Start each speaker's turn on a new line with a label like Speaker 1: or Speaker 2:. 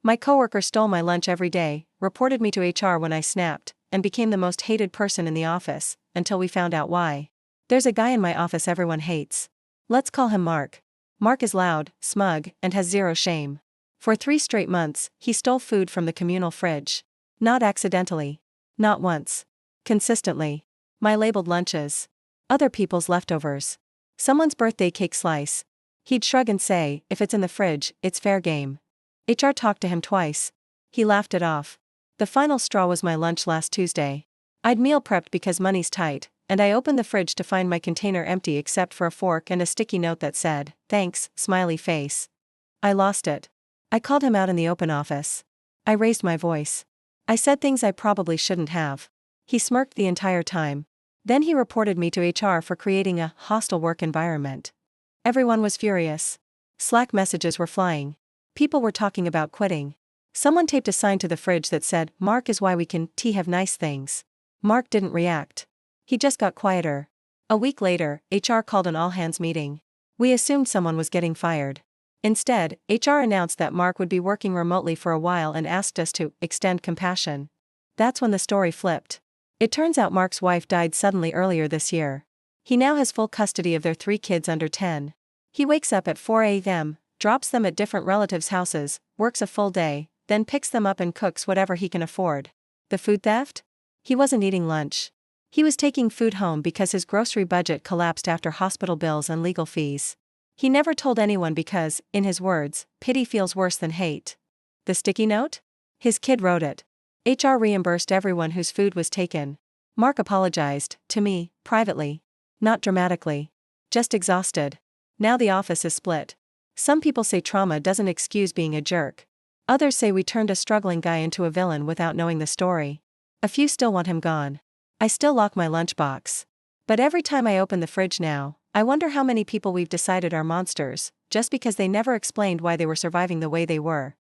Speaker 1: My coworker stole my lunch every day, reported me to HR when I snapped, and became the most hated person in the office, until we found out why. There's a guy in my office everyone hates. Let's call him Mark. Mark is loud, smug, and has zero shame. For 3 straight months, he stole food from the communal fridge. Not accidentally. Not once. Consistently. My labeled lunches. Other people's leftovers. Someone's birthday cake slice. He'd shrug and say, if it's in the fridge, it's fair game. HR talked to him twice. He laughed it off. The final straw was my lunch last Tuesday. I'd meal prepped because money's tight, and I opened the fridge to find my container empty except for a fork and a sticky note that said, "Thanks, smiley face." I lost it. I called him out in the open office. I raised my voice. I said things I probably shouldn't have. He smirked the entire time. Then he reported me to HR for creating a hostile work environment. Everyone was furious. Slack messages were flying. People were talking about quitting. Someone taped a sign to the fridge that said, "Mark is why we can have nice things." Mark didn't react. He just got quieter. A week later, HR called an all-hands meeting. We assumed someone was getting fired. Instead, HR announced that Mark would be working remotely for a while and asked us to extend compassion. That's when the story flipped. It turns out Mark's wife died suddenly earlier this year. He now has full custody of their 3 kids under 10. He wakes up at 4 a.m., drops them at different relatives' houses, works a full day, then picks them up and cooks whatever he can afford. The food theft? He wasn't eating lunch. He was taking food home because his grocery budget collapsed after hospital bills and legal fees. He never told anyone because, in his words, pity feels worse than hate. The sticky note? His kid wrote it. HR reimbursed everyone whose food was taken. Mark apologized, to me, privately. Not dramatically. Just exhausted. Now the office is split. Some people say trauma doesn't excuse being a jerk. Others say we turned a struggling guy into a villain without knowing the story. A few still want him gone. I still lock my lunchbox. But every time I open the fridge now, I wonder how many people we've decided are monsters, just because they never explained why they were surviving the way they were.